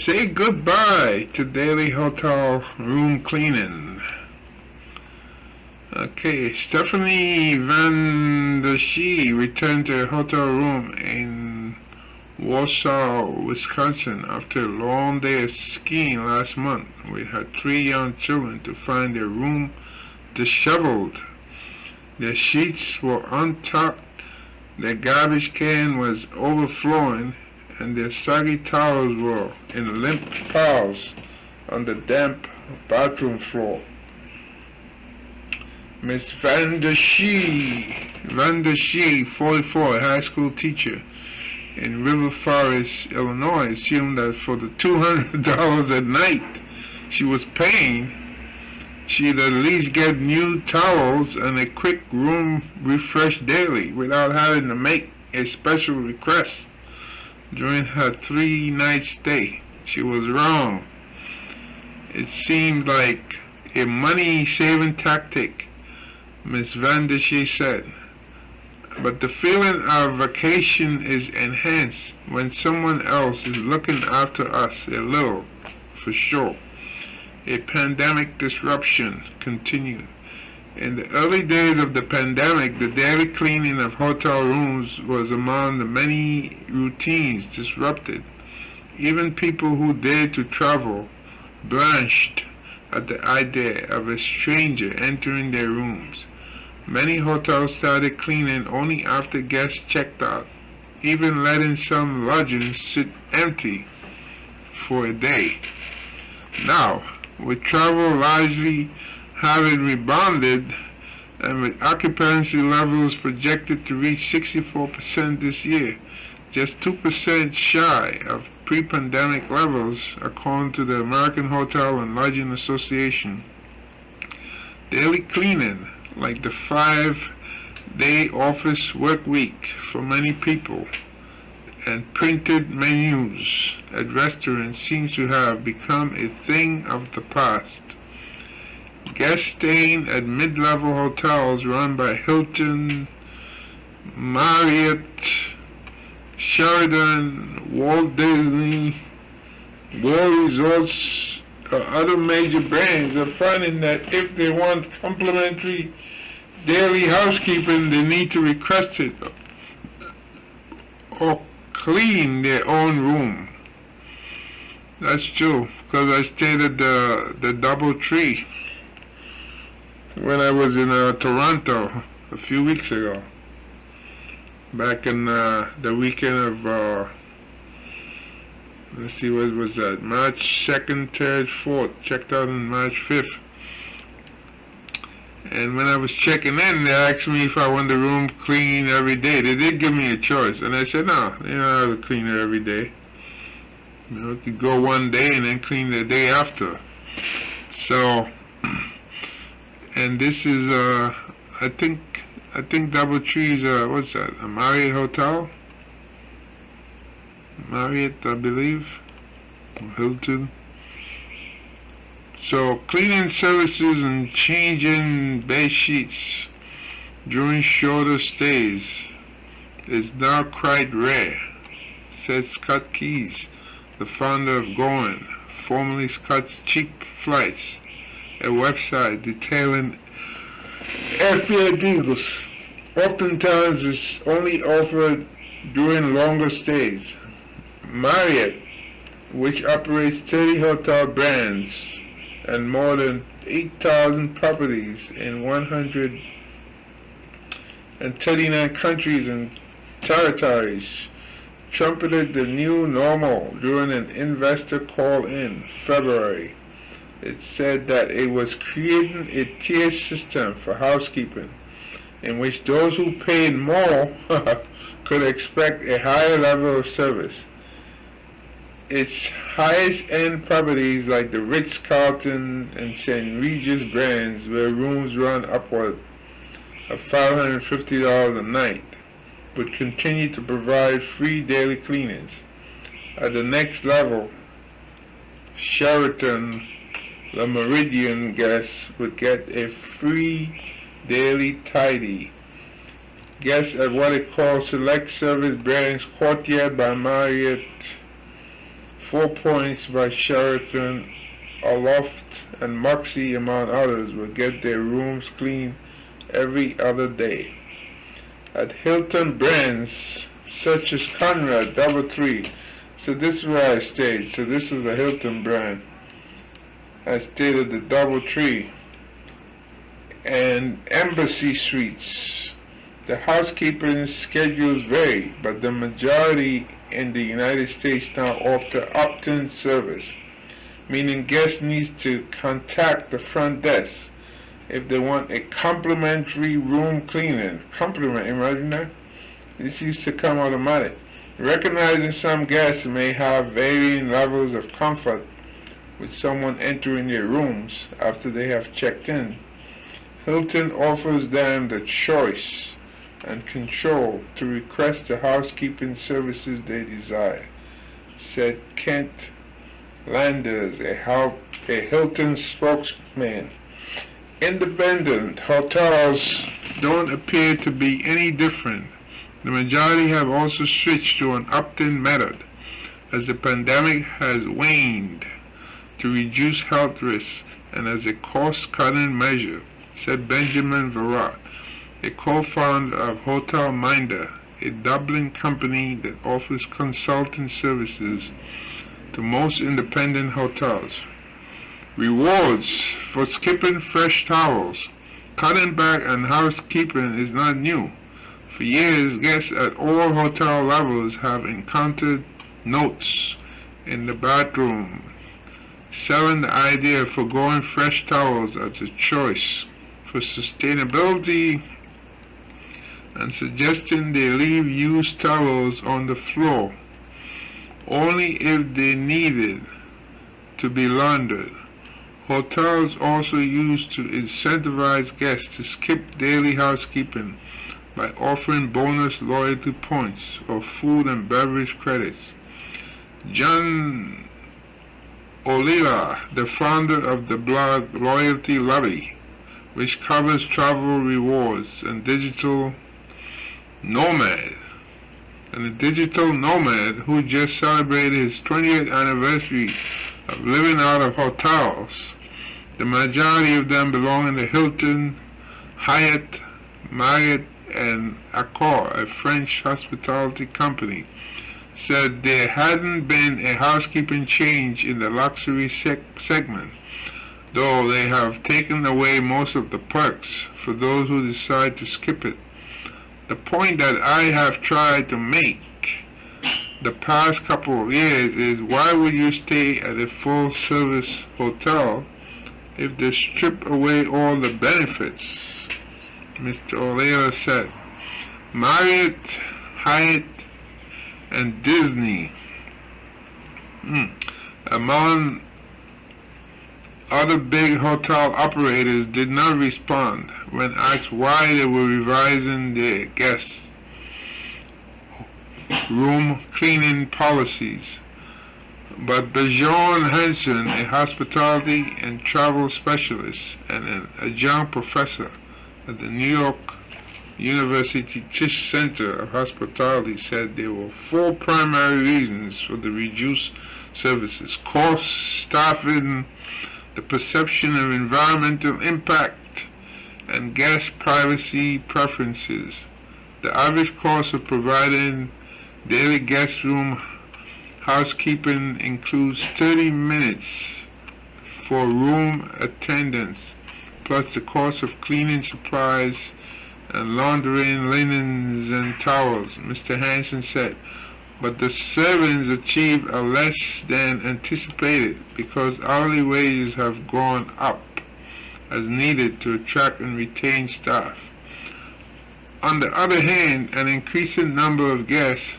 say goodbye to daily hotel room cleaning. Okay, Stephanie Van der Schie returned to her hotel room in Warsaw, Wisconsin after a long day of skiing last month with her 3 young children to find their room disheveled. Their sheets were untucked, their garbage can was overflowing, and their soggy towels were in limp piles on the damp bathroom floor. Miss Van der Schie, 44, a high school teacher in River Forest, Illinois, assumed that for the $200 a night she was paying, she'd at least get new towels and a quick room refresh daily without having to make a special request during her 3-night stay. She was wrong. It seemed like a money-saving tactic, Miss Van der Schie said. But the feeling of vacation is enhanced when someone else is looking after us a little, for sure. A pandemic disruption continued. In the early days of the pandemic, the daily cleaning of hotel rooms was among the many routines disrupted. Even people who dared to travel blanched at the idea of a stranger entering their rooms. Many hotels started cleaning only after guests checked out, even letting some lodgings sit empty for a day. Now, with travel largely having rebounded and with occupancy levels projected to reach 64% this year, just 2% shy of pre-pandemic levels according to the American Hotel and Lodging Association, daily cleaning, like the 5-day office work week for many people, and printed menus at restaurants seems to have become a thing of the past. Guests staying at mid-level hotels run by Hilton, Marriott, Sheraton, Walt Disney, World Resorts, or other major brands are finding that if they want complimentary daily housekeeping, they need to request it or clean their own room. That's true, because I stayed at the DoubleTree when I was in Toronto a few weeks ago. Back in the weekend of, let's see, what was that? March 2nd, 3rd, 4th. Checked out on March 5th. And when I was checking in, they asked me if I want the room clean every day. They did give me a choice, and I said, no, you know, I would clean it every day. You know, I could go one day and then clean the day after. So, and this is, I think DoubleTree's, what's that, a Marriott hotel? Marriott, I believe, or Hilton. So cleaning services and changing bed sheets during shorter stays is now quite rare, said Scott Keys, the founder of Going, formerly Scott's Cheap Flights, a website detailing airfare deals. Oftentimes it's only offered during longer stays. Marriott, which operates 30 hotel brands and more than 8,000 properties in 139 countries and territories, trumpeted the new normal during an investor call in February. It said that it was creating a tier system for housekeeping in which those who paid more could expect a higher level of service. Its highest-end properties like the Ritz-Carlton and St. Regis brands, where rooms run upward of $550 a night, would continue to provide free daily cleanings. At the next level, Sheraton, the Meridian guests would get a free daily tidy. Guests at what it calls select service brands Courtyard by Marriott, 4 Points by Sheraton, Aloft, and Moxie, among others, will get their rooms cleaned every other day. At Hilton brands such as Conrad, DoubleTree, so this is where I stayed, so this was a Hilton brand. I stayed at the DoubleTree and Embassy Suites. The housekeeping schedules vary, but the majority in the United States now offer opt-in service, meaning guests need to contact the front desk if they want a complimentary room cleaning. Compliment, imagine that? This used to come automatic. Recognizing some guests may have varying levels of comfort with someone entering their rooms after they have checked in, Hilton offers them the choice and control to request the housekeeping services they desire, said Kent Landers, a Hilton spokesman. Independent hotels don't appear to be any different. The majority have also switched to an opt-in method as the pandemic has waned to reduce health risks and as a cost-cutting measure, said Benjamin Varrott, a co-founder of Hotel Minder, a Dublin company that offers consulting services to most independent hotels. Rewards for skipping fresh towels. Cutting back on housekeeping is not new. For years, guests at all hotel levels have encountered notes in the bathroom selling the idea of forgoing fresh towels as a choice for sustainability and suggesting they leave used towels on the floor only if they needed to be laundered. Hotels also used to incentivize guests to skip daily housekeeping by offering bonus loyalty points or food and beverage credits. John Olila, the founder of the blog Loyalty Lobby, which covers travel rewards and digital nomad, and a digital nomad who just celebrated his 20th anniversary of living out of hotels. The majority of them belong to Hilton, Hyatt, Marriott, and Accor, a French hospitality company, said there hadn't been a housekeeping change in the luxury segment, though they have taken away most of the perks for those who decide to skip it. The point that I have tried to make the past couple of years is, why would you stay at a full-service hotel if they strip away all the benefits? Mr. O'Leary said. Marriott, Hyatt, and Disney, among other big hotel operators, did not respond when asked why they were revising their guest room cleaning policies. But Bjorn Hansen, a hospitality and travel specialist and an adjunct professor at the New York University Tisch Center of Hospitality, said there were 4 primary reasons for the reduced services: cost, staffing, the perception of environmental impact, and guest privacy preferences. The average cost of providing daily guest room housekeeping includes 30 minutes for room attendance, plus the cost of cleaning supplies and laundering linens and towels, Mr. Hansen said. But the savings achieved are less than anticipated because hourly wages have gone up as needed to attract and retain staff. On the other hand, an increasing number of guests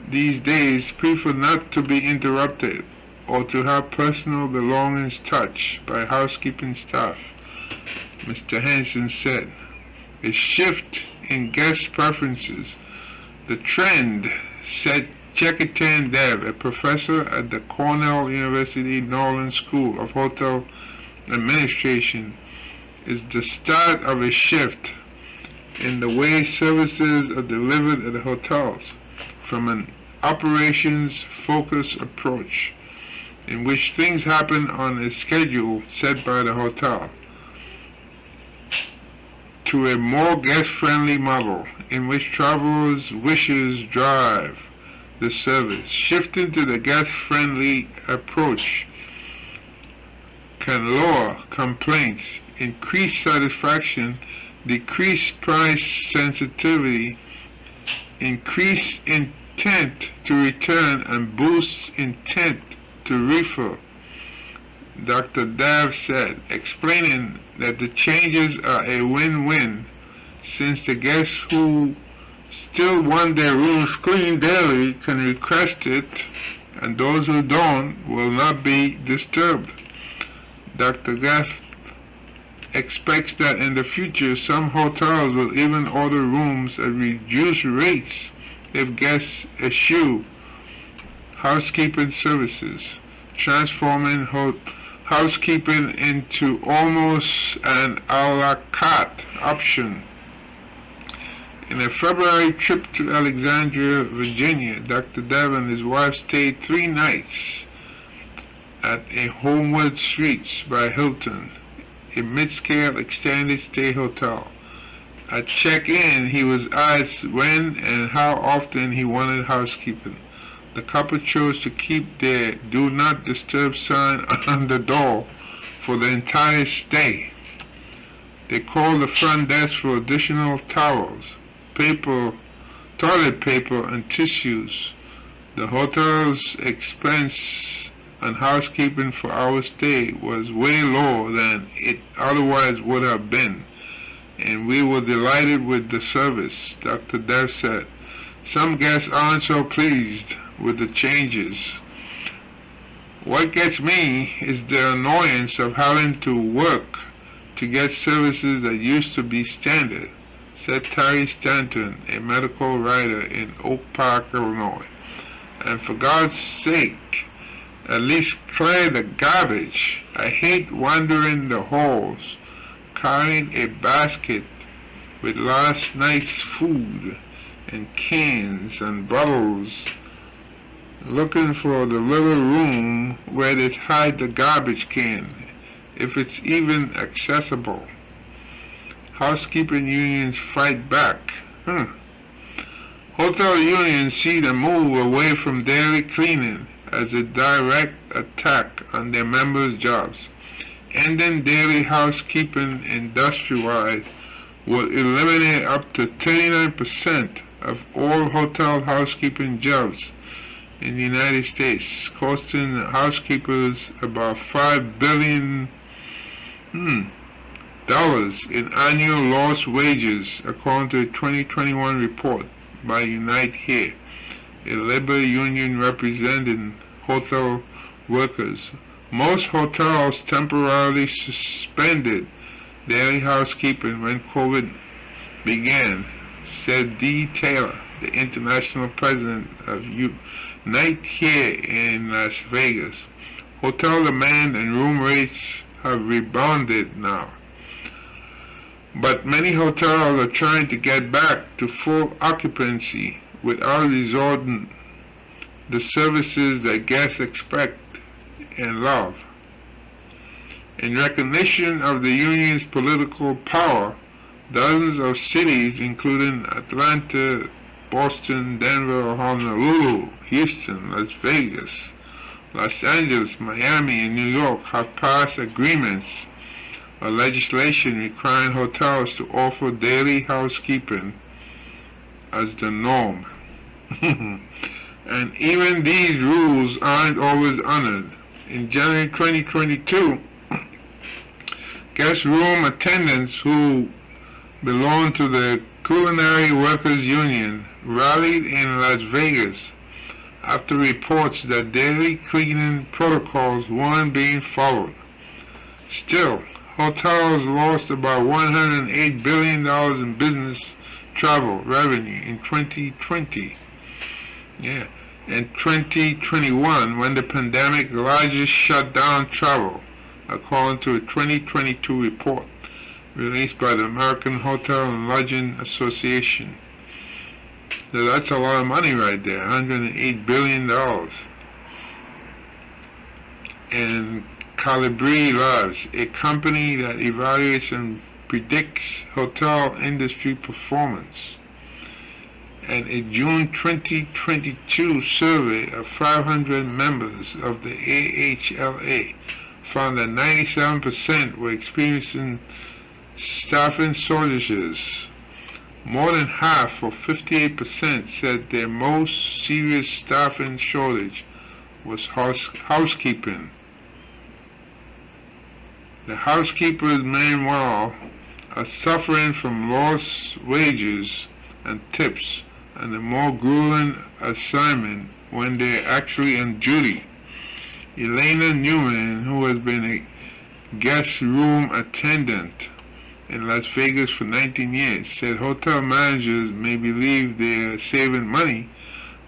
these days prefer not to be interrupted or to have personal belongings touched by housekeeping staff, Mr. Hansen said. A shift in guest preferences. The trend, said Chekitan Dev, a professor at the Cornell University Nolan School of Hotel Administration, is the start of a shift in the way services are delivered at the hotels, from an operations-focused approach, in which things happen on a schedule set by the hotel, to a more guest-friendly model, in which travelers' wishes drive the service. Shifting to the guest-friendly approach can lower complaints, increase satisfaction, decrease price sensitivity, increase intent to return, and boost intent to refer, Dr. Dav said, explaining that the changes are a win-win, since the guests who still want their rooms cleaned daily can request it, and those who don't will not be disturbed. Dr. Gaff expects that in the future some hotels will even order rooms at reduced rates if guests eschew housekeeping services, transforming housekeeping into almost an a la carte option. In a February trip to Alexandria, Virginia, Dr. Dev and his wife stayed 3 nights at a Homewood Suites by Hilton, a mid-scale extended stay hotel. At check-in, he was asked when and how often he wanted housekeeping. The couple chose to keep their "Do Not Disturb" sign on the door for the entire stay. They called the front desk for additional towels, toilet paper, and tissues. The hotel's expense on housekeeping for our stay was way lower than it otherwise would have been, and we were delighted with the service, Dr. Dev said. Some guests aren't so pleased with the changes. What gets me is the annoyance of having to work to get services that used to be standard, said Terry Stanton, a medical writer in Oak Park, Illinois. And for God's sake, at least clear the garbage. I hate wandering the halls, carrying a basket with last night's food and cans and bottles, looking for the little room where they hide the garbage can, if it's even accessible. Housekeeping unions fight back. Hotel unions see the move away from daily cleaning as a direct attack on their members' jobs. Ending daily housekeeping industry-wide will eliminate up to 39% of all hotel housekeeping jobs in the United States, costing housekeepers about $5 billion in annual lost wages, according to a 2021 report by Unite Here, a labor union representing hotel workers. Most hotels temporarily suspended daily housekeeping when COVID began, said Dee Taylor, the international president of Unite Here in Las Vegas. Hotel demand and room rates have rebounded now, but many hotels are trying to get back to full occupancy without resorting the services that guests expect and love. In recognition of the union's political power, dozens of cities, including Atlanta, Boston, Denver, Honolulu, Houston, Las Vegas, Los Angeles, Miami, and New York, have passed agreements or legislation requiring hotels to offer daily housekeeping as the norm. And even these rules aren't always honored. In January 2022, guest room attendants who belong to the Culinary Workers Union rallied in Las Vegas after reports that daily cleaning protocols weren't being followed. Still, hotels lost about $108 billion in business travel revenue in 2020. In 2021, when the pandemic largely shut down travel, according to a 2022 report released by the American Hotel and Lodging Association. So that's a lot of money right there, $108 billion. And Calibri Labs, a company that evaluates and predicts hotel industry performance, and a June 2022 survey of 500 members of the AHLA found that 97% were experiencing staffing shortages. More than half, or 58%, said their most serious staffing shortage was housekeeping. The housekeepers, meanwhile, are suffering from lost wages and tips and a more grueling assignment when they're actually on duty. Elena Newman, who has been a guest room attendant in Las Vegas for 19 years, said hotel managers may believe they are saving money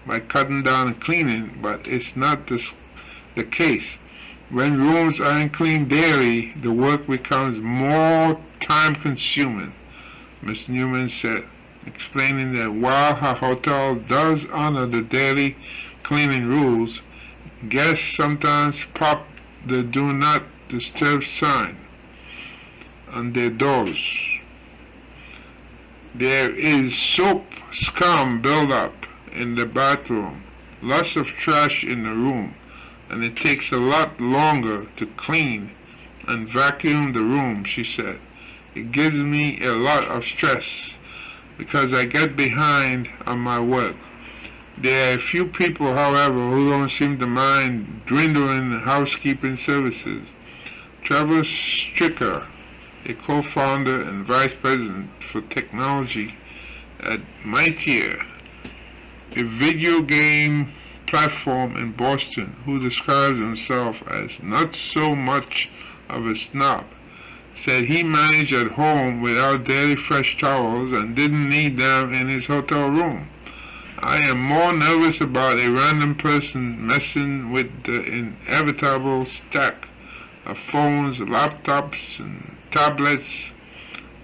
by cutting down on cleaning, but it's not the case. When rooms aren't cleaned daily, the work becomes more time-consuming, Ms. Newman said, explaining that while her hotel does honor the daily cleaning rules, guests sometimes pop the "Do Not Disturb" sign on their doors. There is soap scum buildup in the bathroom, lots of trash in the room, and it takes a lot longer to clean and vacuum the room, she said. It gives me a lot of stress because I get behind on my work. There are a few people, however, who don't seem to mind dwindling housekeeping services. Trevor Stricker, a co-founder and vice president for technology at Mightier, a video game platform in Boston, who describes himself as not so much of a snob, said he managed at home without daily fresh towels and didn't need them in his hotel room. I am more nervous about a random person messing with the inevitable stack of phones, laptops, and tablets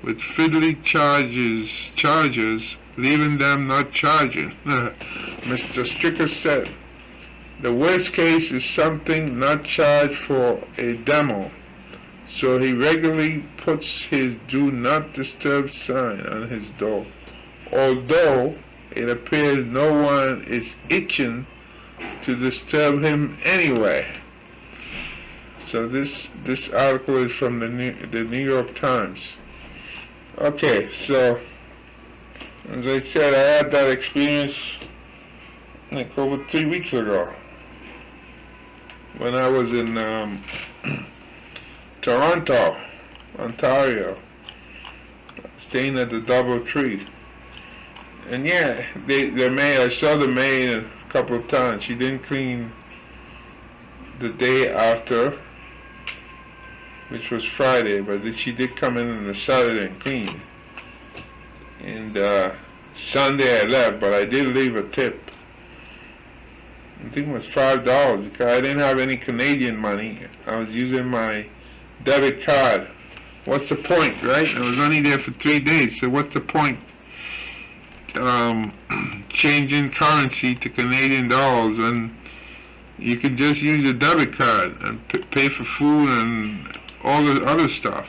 with fiddly chargers, leaving them not charging. Mr. Stricker said, the worst case is something not charged for a demo, so he regularly puts his "Do Not Disturb" sign on his door, although it appears no one is itching to disturb him anyway. So this article is from the New York Times. Okay, so as I said, I had that experience like over 3 weeks ago when I was in Toronto, Ontario, staying at the DoubleTree. And yeah, the maid, I saw the maid a couple of times. She didn't clean the day after, which was Friday, but she did come in on the Saturday and clean. And Sunday I left, but I did leave a tip. I think it was $5 because I didn't have any Canadian money. I was using my debit card. What's the point, right? I was only there for 3 days, so what's the point changing currency to Canadian dollars when you can just use your debit card and pay for food and all the other stuff?